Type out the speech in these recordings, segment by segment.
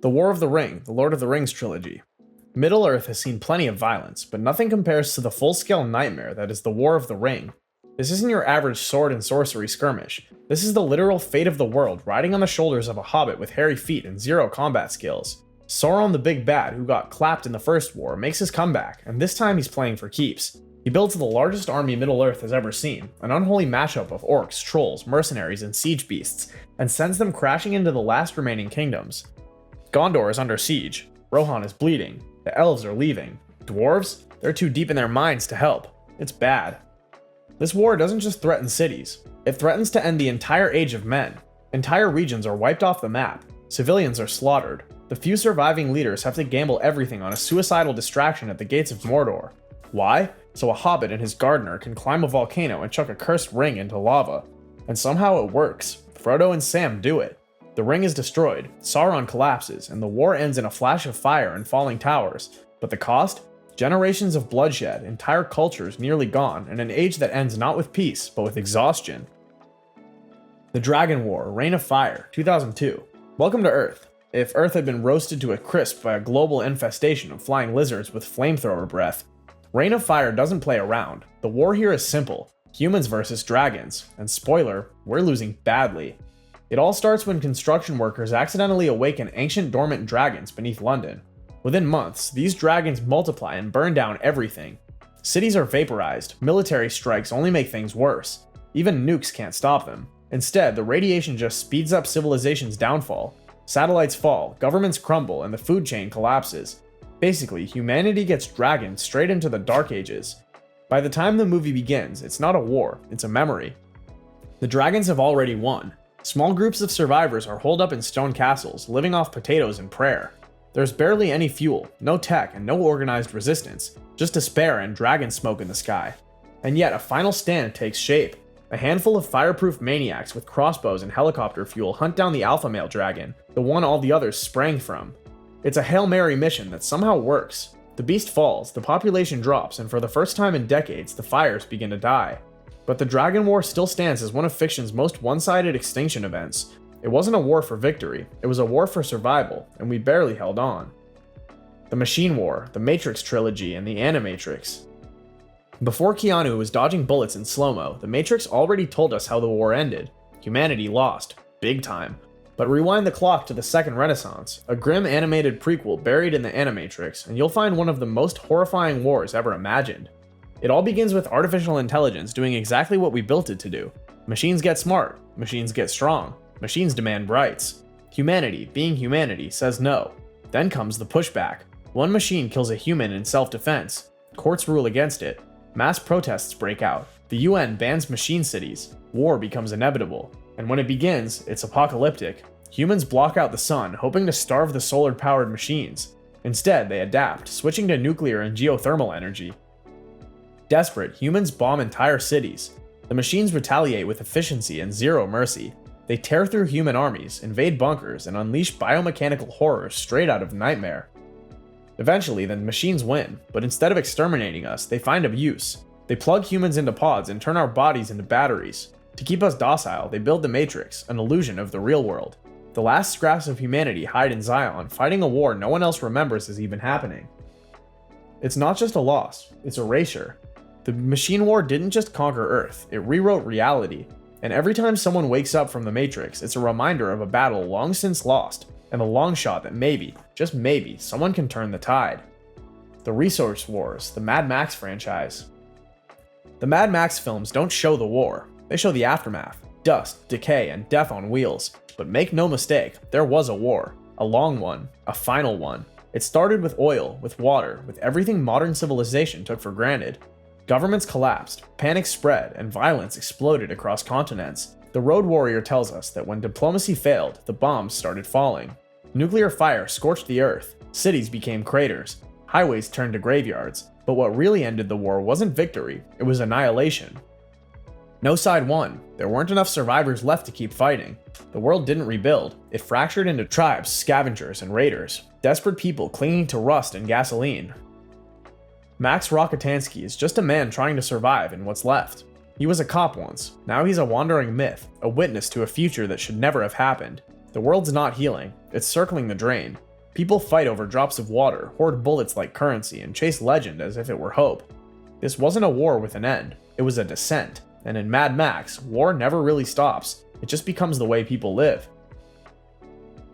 The War of the Ring, the Lord of the Rings trilogy. Middle-earth has seen plenty of violence, but nothing compares to the full-scale nightmare that is the War of the Ring. This isn't your average sword and sorcery skirmish. This is the literal fate of the world riding on the shoulders of a hobbit with hairy feet and zero combat skills. Sauron the Big Bad, who got clapped in the first war, makes his comeback, and this time he's playing for keeps. He builds the largest army Middle-earth has ever seen, an unholy mashup of orcs, trolls, mercenaries, and siege beasts, and sends them crashing into the last remaining kingdoms. Gondor is under siege, Rohan is bleeding, the elves are leaving. Dwarves? They're too deep in their minds to help. It's bad. This war doesn't just threaten cities, it threatens to end the entire age of men. Entire regions are wiped off the map, civilians are slaughtered. The few surviving leaders have to gamble everything on a suicidal distraction at the gates of Mordor. Why? So a hobbit and his gardener can climb a volcano and chuck a cursed ring into lava. And somehow it works. Frodo and Sam do it. The ring is destroyed, Sauron collapses, and the war ends in a flash of fire and falling towers. But the cost? Generations of bloodshed, entire cultures nearly gone, and an age that ends not with peace, but with exhaustion. The Dragon War, Reign of Fire, 2002. Welcome to Earth. If Earth had been roasted to a crisp by a global infestation of flying lizards with flamethrower breath, Reign of Fire doesn't play around. The war here is simple. Humans versus dragons. And spoiler, we're losing badly. It all starts when construction workers accidentally awaken ancient dormant dragons beneath London. Within months, these dragons multiply and burn down everything. Cities are vaporized, military strikes only make things worse. Even nukes can't stop them. Instead, the radiation just speeds up civilization's downfall. Satellites fall, governments crumble, and the food chain collapses. Basically, humanity gets dragged straight into the Dark Ages. By the time the movie begins, it's not a war, it's a memory. The dragons have already won. Small groups of survivors are holed up in stone castles, living off potatoes and prayer. There's barely any fuel, no tech, and no organized resistance, just despair and dragon smoke in the sky. And yet, a final stand takes shape. A handful of fireproof maniacs with crossbows and helicopter fuel hunt down the alpha male dragon, the one all the others sprang from. It's a Hail Mary mission that somehow works. The beast falls, the population drops, and for the first time in decades, the fires begin to die. But the Dragon War still stands as one of fiction's most one-sided extinction events. It wasn't a war for victory, it was a war for survival, and we barely held on. The Machine War, the Matrix trilogy, and the Animatrix. Before Keanu was dodging bullets in slow-mo, the Matrix already told us how the war ended. Humanity lost. Big time. But rewind the clock to the Second Renaissance, a grim animated prequel buried in the Animatrix, and you'll find one of the most horrifying wars ever imagined. It all begins with artificial intelligence doing exactly what we built it to do. Machines get smart, machines get strong, machines demand rights. Humanity, being humanity, says no. Then comes the pushback. One machine kills a human in self-defense. Courts rule against it. Mass protests break out. The UN bans machine cities. War becomes inevitable. And when it begins, it's apocalyptic. Humans block out the sun, hoping to starve the solar-powered machines. Instead, they adapt, switching to nuclear and geothermal energy. Desperate, humans bomb entire cities. The machines retaliate with efficiency and zero mercy. They tear through human armies, invade bunkers, and unleash biomechanical horrors straight out of Nightmare. Eventually, the machines win, but instead of exterminating us, they find abuse. They plug humans into pods and turn our bodies into batteries. To keep us docile, they build the Matrix, an illusion of the real world. The last scraps of humanity hide in Zion, fighting a war no one else remembers is even happening. It's not just a loss, it's erasure. The Machine War didn't just conquer Earth, it rewrote reality. And every time someone wakes up from the Matrix, it's a reminder of a battle long since lost, and the long shot that maybe, just maybe, someone can turn the tide. The Resource Wars, the Mad Max franchise. The Mad Max films don't show the war, they show the aftermath, dust, decay, and death on wheels. But make no mistake, there was a war. A long one, a final one. It started with oil, with water, with everything modern civilization took for granted. Governments collapsed, panic spread, and violence exploded across continents. The Road Warrior tells us that when diplomacy failed, the bombs started falling. Nuclear fire scorched the earth, cities became craters, highways turned to graveyards, but what really ended the war wasn't victory, it was annihilation. No side won, there weren't enough survivors left to keep fighting. The world didn't rebuild, it fractured into tribes, scavengers, and raiders, desperate people clinging to rust and gasoline. Max Rockatansky is just a man trying to survive in what's left. He was a cop once, now he's a wandering myth, a witness to a future that should never have happened. The world's not healing, it's circling the drain. People fight over drops of water, hoard bullets like currency, and chase legend as if it were hope. This wasn't a war with an end, it was a descent. And in Mad Max, war never really stops, it just becomes the way people live.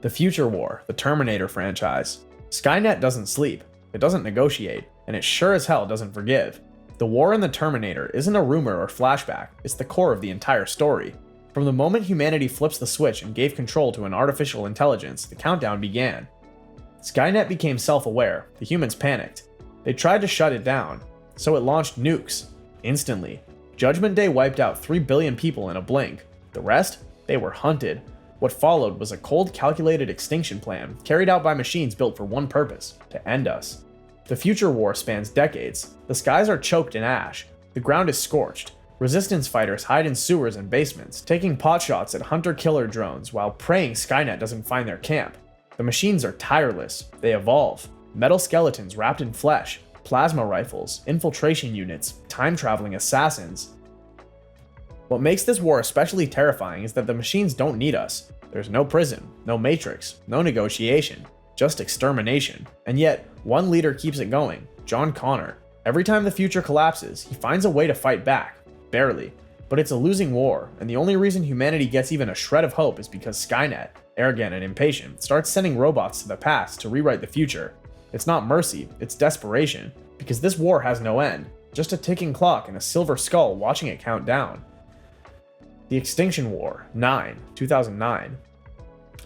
The Future War, the Terminator franchise. Skynet doesn't sleep, it doesn't negotiate, and it sure as hell doesn't forgive. The war in the Terminator isn't a rumor or flashback, it's the core of the entire story. From the moment humanity flips the switch and gave control to an artificial intelligence, the countdown began. Skynet became self-aware, the humans panicked. They tried to shut it down, so it launched nukes. Instantly. Judgment Day wiped out 3 billion people in a blink. The rest? They were hunted. What followed was a cold, calculated extinction plan, carried out by machines built for one purpose: to end us. The Future War spans decades. The skies are choked in ash. The ground is scorched. Resistance fighters hide in sewers and basements, taking potshots at hunter-killer drones while praying Skynet doesn't find their camp. The machines are tireless. They evolve. Metal skeletons wrapped in flesh, plasma rifles, infiltration units, time-traveling assassins. What makes this war especially terrifying is that the machines don't need us. There's no prison, no matrix, no negotiation, just extermination. And yet, one leader keeps it going, John Connor. Every time the future collapses, he finds a way to fight back. Barely. But it's a losing war, and the only reason humanity gets even a shred of hope is because Skynet, arrogant and impatient, starts sending robots to the past to rewrite the future. It's not mercy, it's desperation, because this war has no end, just a ticking clock and a silver skull watching it count down. The Extinction War, 2009.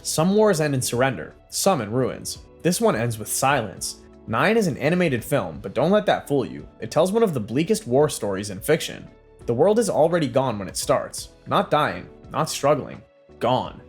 Some wars end in surrender, some in ruins. This one ends with silence. 9 is an animated film, but don't let that fool you. It tells one of the bleakest war stories in fiction. The world is already gone when it starts. Not dying, not struggling. Gone.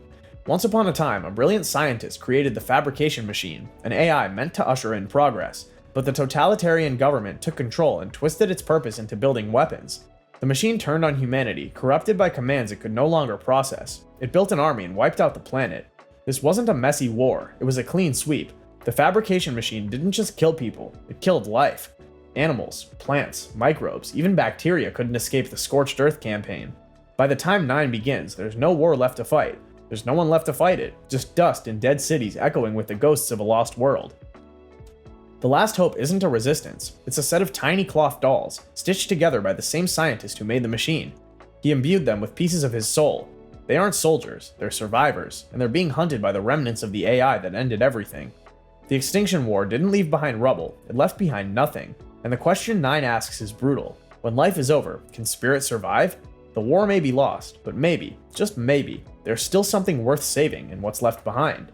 Once upon a time, a brilliant scientist created the fabrication machine, an AI meant to usher in progress, but the totalitarian government took control and twisted its purpose into building weapons. The machine turned on humanity, corrupted by commands it could no longer process. It built an army and wiped out the planet. This wasn't a messy war, it was a clean sweep. The fabrication machine didn't just kill people, it killed life. Animals, plants, microbes, even bacteria couldn't escape the scorched earth campaign. By the time 9 begins, there's no war left to fight. There's no one left to fight it, just dust and dead cities echoing with the ghosts of a lost world. The last hope isn't a resistance, it's a set of tiny cloth dolls, stitched together by the same scientist who made the machine. He imbued them with pieces of his soul. They aren't soldiers, they're survivors, and they're being hunted by the remnants of the AI that ended everything. The Extinction War didn't leave behind rubble, it left behind nothing. And the question 9 asks is brutal. When life is over, can spirit survive? The war may be lost, but maybe, just maybe, there's still something worth saving in what's left behind.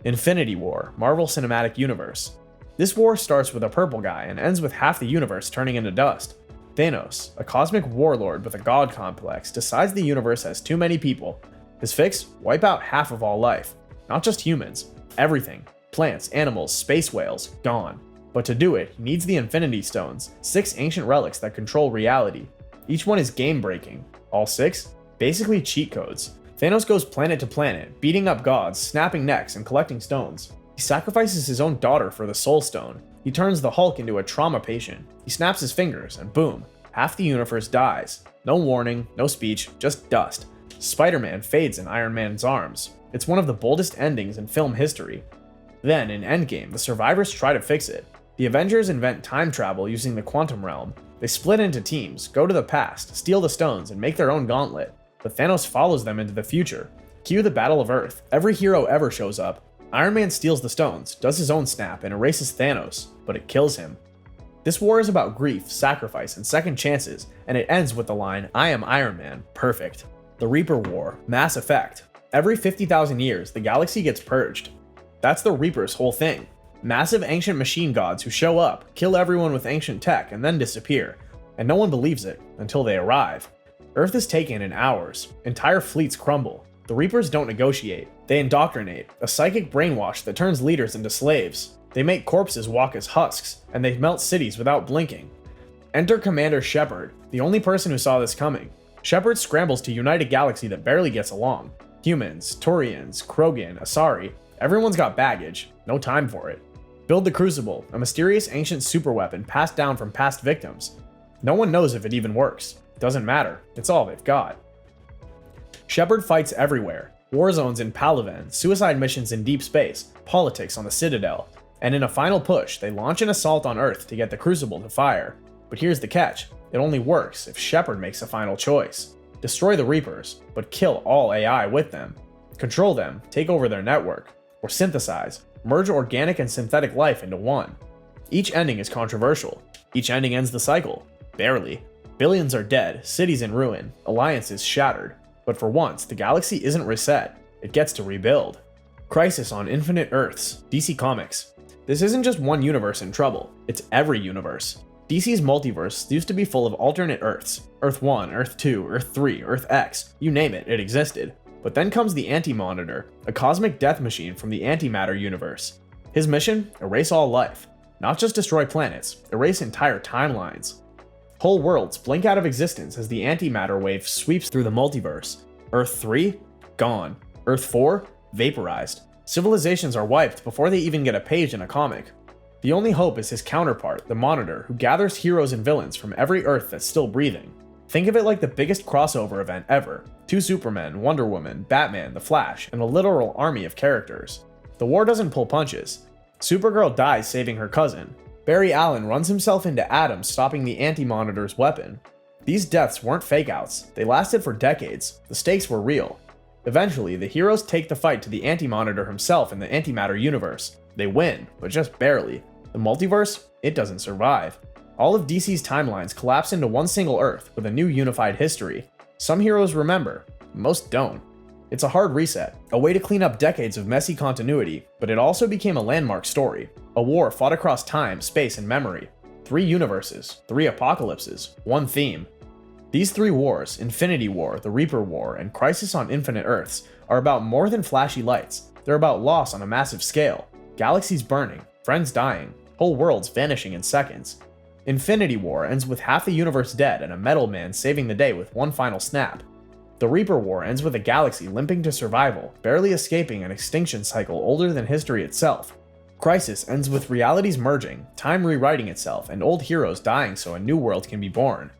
Infinity War, Marvel Cinematic Universe. This war starts with a purple guy and ends with half the universe turning into dust. Thanos, a cosmic warlord with a god complex, decides the universe has too many people. His fix? Wipe out half of all life. Not just humans, everything. Plants, animals, space whales, gone. But to do it, he needs the Infinity Stones, 6 ancient relics that control reality. Each one is game-breaking. All 6? Basically cheat codes. Thanos goes planet to planet, beating up gods, snapping necks, and collecting stones. He sacrifices his own daughter for the Soul Stone. He turns the Hulk into a trauma patient. He snaps his fingers, and boom, half the universe dies. No warning, no speech, just dust. Spider-Man fades in Iron Man's arms. It's one of the boldest endings in film history. Then, in Endgame, the survivors try to fix it. The Avengers invent time travel using the quantum realm. They split into teams, go to the past, steal the stones, and make their own gauntlet. But Thanos follows them into the future. Cue the Battle of Earth. Every hero ever shows up. Iron Man steals the stones, does his own snap, and erases Thanos, but it kills him. This war is about grief, sacrifice, and second chances, and it ends with the line, "I am Iron Man, perfect." The Reaper War, Mass Effect. Every 50,000 years, the galaxy gets purged. That's the Reaper's whole thing. Massive ancient machine gods who show up, kill everyone with ancient tech, and then disappear. And no one believes it, until they arrive. Earth is taken in hours. Entire fleets crumble. The Reapers don't negotiate. They indoctrinate, a psychic brainwash that turns leaders into slaves. They make corpses walk as husks, and they melt cities without blinking. Enter Commander Shepard, the only person who saw this coming. Shepard scrambles to unite a galaxy that barely gets along. Humans, Turians, Krogan, Asari, everyone's got baggage, no time for it. Build the Crucible, a mysterious ancient superweapon passed down from past victims. No one knows if it even works. Doesn't matter, it's all they've got. Shepard fights everywhere. War zones in Palaven, suicide missions in deep space, politics on the Citadel, and in a final push, they launch an assault on Earth to get the Crucible to fire. But here's the catch, it only works if Shepard makes a final choice. Destroy the Reapers, but kill all AI with them. Control them, take over their network, or synthesize, merge organic and synthetic life into one. Each ending is controversial. Each ending ends the cycle. Barely. Billions are dead, cities in ruin, alliances shattered. But for once, the galaxy isn't reset, it gets to rebuild. Crisis on Infinite Earths, DC Comics. This isn't just one universe in trouble, it's every universe. DC's multiverse used to be full of alternate Earths. Earth 1, Earth 2, Earth 3, Earth X, you name it, it existed. But then comes the Anti-Monitor, a cosmic death machine from the antimatter universe. His mission? Erase all life. Not just destroy planets, erase entire timelines. Whole worlds blink out of existence as the antimatter wave sweeps through the multiverse. Earth 3? Gone. Earth 4? Vaporized. Civilizations are wiped before they even get a page in a comic. The only hope is his counterpart, the Monitor, who gathers heroes and villains from every Earth that's still breathing. Think of it like the biggest crossover event ever. 2 Supermen, Wonder Woman, Batman, The Flash, and a literal army of characters. The war doesn't pull punches. Supergirl dies saving her cousin. Barry Allen runs himself into atoms stopping the Anti-Monitor's weapon. These deaths weren't fake-outs, they lasted for decades, the stakes were real. Eventually, the heroes take the fight to the Anti-Monitor himself in the antimatter universe. They win, but just barely. The multiverse? It doesn't survive. All of DC's timelines collapse into one single Earth with a new unified history. Some heroes remember, most don't. It's a hard reset, a way to clean up decades of messy continuity, but it also became a landmark story. A war fought across time, space, and memory. 3 universes, 3 apocalypses, 1 theme. These 3 wars, Infinity War, the Reaper War, and Crisis on Infinite Earths, are about more than flashy lights. They're about loss on a massive scale. Galaxies burning, friends dying, whole worlds vanishing in seconds. Infinity War ends with half the universe dead and a Metal Man saving the day with one final snap. The Reaper War ends with a galaxy limping to survival, barely escaping an extinction cycle older than history itself. Crisis ends with realities merging, time rewriting itself, and old heroes dying so a new world can be born.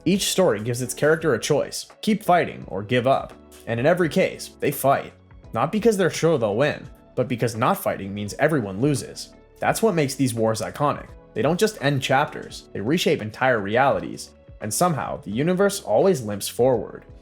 Each story gives its character a choice, keep fighting or give up, and in every case, they fight. Not because they're sure they'll win, but because not fighting means everyone loses. That's what makes these wars iconic. They don't just end chapters, they reshape entire realities, and somehow the universe always limps forward.